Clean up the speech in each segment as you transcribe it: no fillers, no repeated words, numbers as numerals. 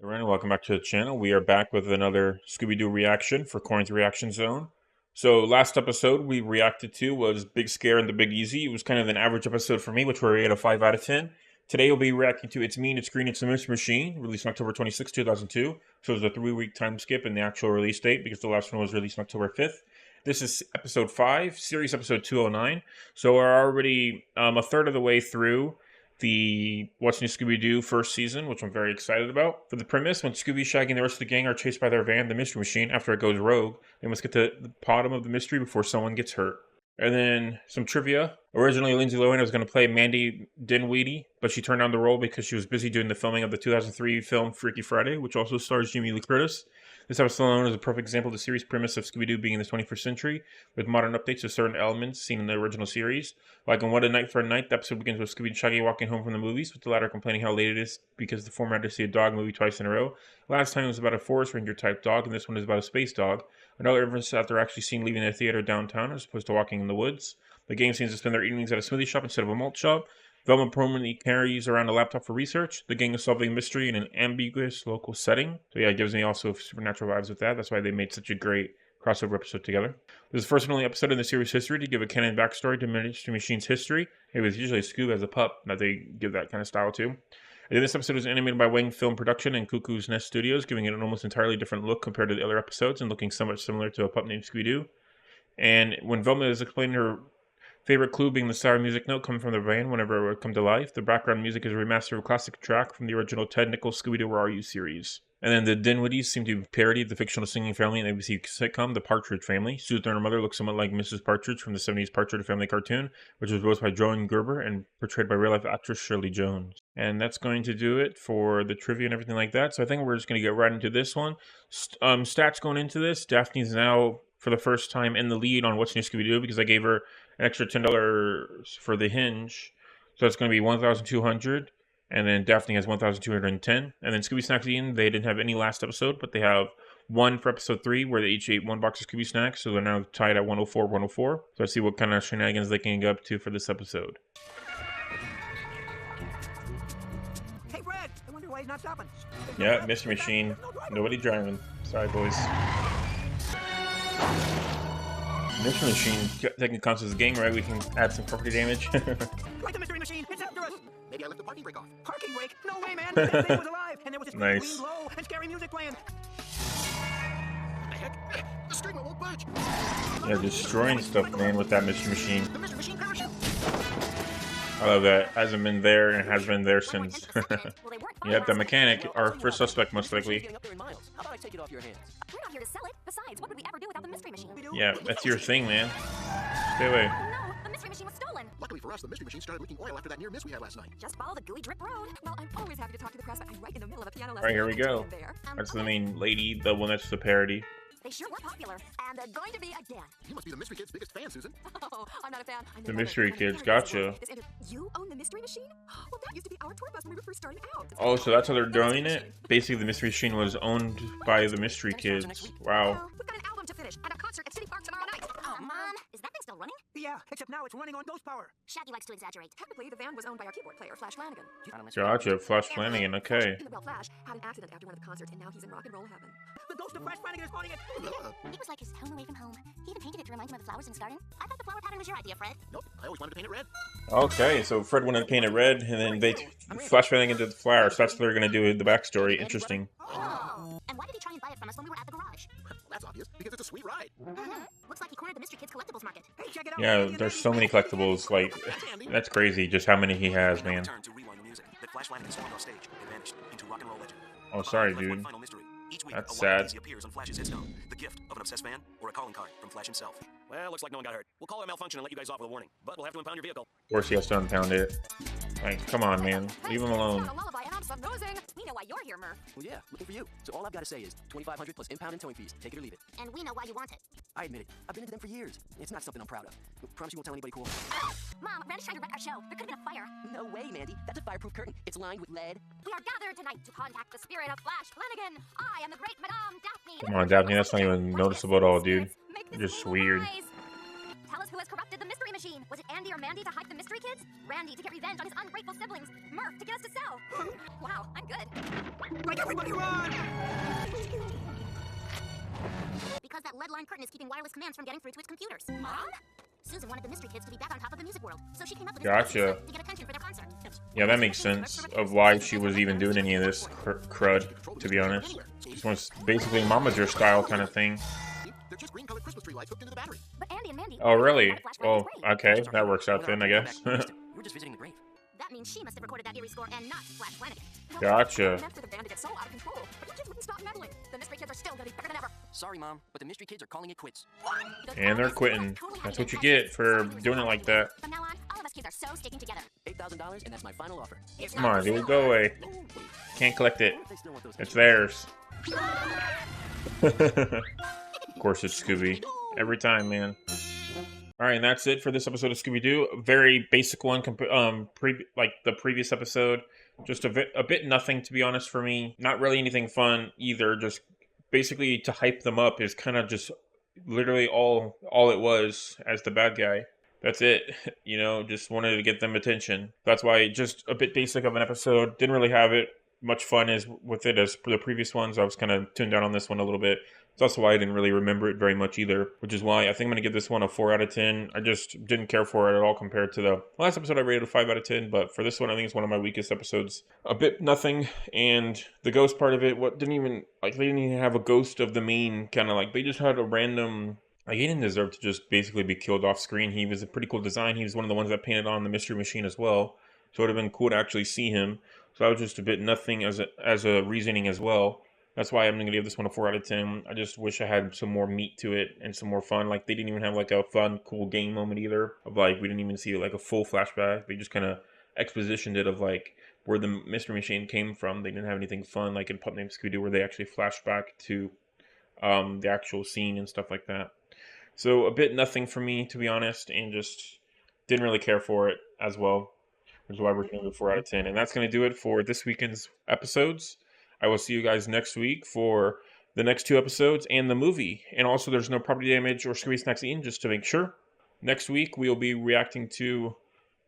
Everyone, welcome back to the channel. We are back with another Scooby-Doo reaction for Corin's Reaction Zone. So last episode we reacted to was Big Scare and the Big Easy. It was kind of an average episode for me, which we rated a 5 out of 10. Today we'll be reacting to It's Mean, It's Green, It's a Mystery Machine, released on October 26, 2002. So it was a 3-week time skip in the actual release date because the last one was released on October 5th. This is episode 5, series episode 209. So we're already a third of the way through the What's New Scooby-Doo first season, which I'm very excited about. For the premise, when Scooby, Shaggy, and the rest of the gang are chased by their van, the Mystery Machine, after it goes rogue, they must get to the bottom of the mystery before someone gets hurt. And then some trivia. Originally, Lindsay Lohan was going to play Mandy Dinwiddie, but she turned down the role because she was busy doing the filming of the 2003 film Freaky Friday, which also stars Jamie Lee Curtis. This episode alone is a perfect example of the series premise of Scooby-Doo being in the 21st century, with modern updates to certain elements seen in the original series. Like in What a Night for a Night, the episode begins with Scooby and Shaggy walking home from the movies, with the latter complaining how late it is because the former had to see a dog movie twice in a row. Last time it was about a forest ranger type dog, and this one is about a space dog. Another reference that they're actually seen leaving the theater downtown as opposed to walking in the woods. The gang seems to spend their evenings at a smoothie shop instead of a malt shop. Velma permanently carries around a laptop for research. The gang is solving a mystery in an ambiguous local setting. So yeah, it gives me also supernatural vibes with that. That's why they made such a great crossover episode together. This is the first and only episode in the series history to give a canon backstory to Mystery Machine's history. It was usually Scoob as a pup that they give that kind of style to. And then this episode is animated by Wang Film Production and Cuckoo's Nest Studios, giving it an almost entirely different look compared to the other episodes and looking somewhat similar to a pup named Scooby-Doo. And when Velma is explaining her favorite clue being the sour music note coming from the van whenever it would come to life, the background music is a remaster of a classic track from the original Ted Nichols Scooby-Doo Where Are You series. And then the Dinwiddies seem to parody the fictional singing family in the ABC sitcom The Partridge Family. Susan and her mother look somewhat like Mrs. Partridge from the 70s Partridge Family cartoon, which was voiced by Joan Gerber and portrayed by real-life actress Shirley Jones. And that's going to do it for the trivia and everything like that. So I think we're just going to get right into this one. Stats going into this, Daphne's now for the first time in the lead on What's New Scooby-Doo because I gave her an extra $10 for the hinge. So it's going to be 1,200. And then Daphne has 1,210. And then Scooby Snacks Eaten, they didn't have any last episode, but they have one for episode 3 where they each ate one box of Scooby Snacks. So they're now tied at 104, 104. So let's see what kind of shenanigans they can get up to for this episode. Hey, Fred! I wonder why he's not stopping. Yeah, Mystery Machine. Nobody driving. Sorry, boys. Mystery Machine taking counts as a gang, right? We can add some property damage. Like the Mystery Machine, it's after us! Maybe I left the parking brake off. Parking brake? No way, man! That thing was alive, and there was this Nice. green glow and scary music playing. What the heck? The streamer won't budge! Yeah, destroying stuff, man, with that Mystery Machine. The Mystery Machine parachute! I love that. Hasn't been there and has been there since. Yep, the mechanic, our first suspect, most likely. How about I take it off your hands? We're not here to sell it. Besides, what would we ever do without the Mystery Machine? Yeah, that's your thing, man. Stay away. Oh no, the Mystery Machine was stolen. Luckily for us, the Mystery Machine started leaking oil after that near miss we had last night. Just follow the gooey drip road. Well, I'm always happy to talk to the press, but I'm right in the middle of a piano lesson. Alright, here we go. There. That's the main lady, the one that's the parody. They sure were popular, and they're going to be again. You must be the Mystery Kid's biggest fan, Susan. Oh, I'm not a fan. I'm The mother. Mystery I'm a Kids, parent as well. gotcha. You own the Mystery Machine? Well, that used to be our tour bus when we were first starting out. Oh, so that's how they're doing it? Basically, the Mystery Machine was owned by the Mystery Kids. Wow. Well, we've got an album to finish and a concert at City Park tomorrow night. Oh, Mom, is that thing still running? Yeah, except now it's running on ghost power. Shaggy likes to exaggerate. Technically, the van was owned by our keyboard player, Flash Flanagan. Gotcha, Flash Flanagan, okay. Well, Flash had an accident after one of the concerts, and now he's in rock and roll heaven. The ghost of Flash Flanagan is haunting it. It was like his home away from home. He even painted it to remind him of the flowers in his garden. I thought the flower pattern was your idea, Fred. Nope, I always wanted to paint it red. Okay, so Fred wanted to paint it red, and then they Flash Flanagan did the flowers. That's what they're gonna do with the backstory. Interesting. Oh. And why did he try and buy it from us when we were at the garage? Well, that's obvious, because it's a sweet ride. Looks like he cornered the Mystery Kids collectibles market. Hey, check it out. Yeah, there's so many collectibles. Like, that's crazy. Just how many he has, man. Turn to rewind the music that Flash Flanagan swung off stage and vanished into rock and roll legend. Oh, sorry, Left one dude. final mystery. Each week, That's a wild sad. daisy appears on Flash's headstone. The gift of an obsessed fan or a calling card from Flash himself. Well, looks like no one got hurt. We'll call it a malfunction and let you guys off with a warning. But we'll have to impound your vehicle. Of course, he has to impound it. Like, come on, man. Leave him alone. A lullaby, and I'm snoozing. We know why you're here, Murph. Well, yeah, looking for you. So all I've got to say is $2,500 plus impound and towing fees. Take it or leave it. And we know why you want it. I admit it. I've been into them for years. It's not something I'm proud of. Promise you won't tell anybody cool. Mom, Randy's trying to wreck our show. There could have been a fire. No way, Mandy. That's a fireproof curtain. It's lined with lead. We are gathered tonight to contact the spirit of Flash Flanagan. I am the great Madame Daphne. Come on, Daphne. That's not even noticeable at all, dude. Make this Just evil weird. noise. Tell us who has corrupted the Mystery Machine. Was it Andy Randy or Mandy to hype the mystery kids? Randy to get revenge on his ungrateful siblings? Murph to get us to sell? Wow, I'm good. Like everybody run! Because that lead-lined curtain is keeping wireless commands from getting through to its computers. Mom? Susan wanted the mystery kids to be back on top of the music world, so she came up with this Gotcha. plan to get attention for their concert. Yeah, that makes sense of why she was even doing any of this crud, to be honest. Just wants basically Momager style kind of thing. They're just green-colored Christmas tree lights hooked into the battery. But Andy and Mandy... Oh, really? had a flashback Well, in his brain. okay, that works out then, I guess. You were just visiting the grave. That means she must have recorded that eerie score and not Flash Flanagan. Gotcha. Meant for the band to get so out of control, but you kids wouldn't stop meddling. The mystery kids are still gonna be bigger than ever. Sorry, Mom, but the mystery kids are calling it quits. And they're quitting. That's what you get for doing it like that. From now on, all of us kids are so sticking together. $8,000, and that's my final offer. Come on, dude, go away. Can't collect it. They still want those It's theirs. Of course it's Scooby. Every time, man. Alright, and that's it for this episode of Scooby-Doo. A very basic one, like the previous episode. Just a bit nothing, to be honest, for me. Not really anything fun either. Just basically to hype them up is kind of just literally all it was as the bad guy. That's it. You know, just wanted to get them attention. That's why just a bit basic of an episode. Didn't really have it much fun as with it as the previous ones. I was kind of tuned down on this one a little bit. It's also why I didn't really remember it very much either, which is why I think I'm going to give this one a 4 out of 10. I just didn't care for it at all compared to the last episode I rated a 5 out of 10, but for this one I think it's one of my weakest episodes. A bit nothing, and the ghost part of it, they didn't even have a ghost of the main kind of like, they just had a random, like he didn't deserve to just basically be killed off screen. He was a pretty cool design. He was one of the ones that painted on the Mystery Machine as well, so it would have been cool to actually see him. So that was just a bit nothing as a reasoning as well. That's why I'm going to give this one a 4 out of 10. I just wish I had some more meat to it and some more fun. Like, they didn't even have, like, a fun, cool game moment either. Of, like, we didn't even see, like, a full flashback. They just kind of expositioned it of, like, where the Mystery Machine came from. They didn't have anything fun, like in Pup Named Scooby-Doo, where they actually flash back to the actual scene and stuff like that. So, a bit nothing for me, to be honest, and just didn't really care for it as well. Which is why we're going to go 4 out of 10. And that's going to do it for this weekend's episodes. I will see you guys next week for the next 2 episodes and the movie. And also, there's no property damage or Scooby Snacks Eaten, just to make sure. Next week, we'll be reacting to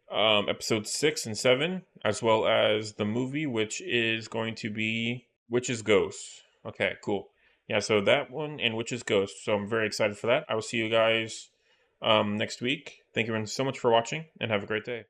episodes 6 and 7, as well as the movie, which is going to be Witch's Ghost. Okay, cool. Yeah, so that one and Witch's Ghost. So I'm very excited for that. I will see you guys next week. Thank you so much for watching, and have a great day.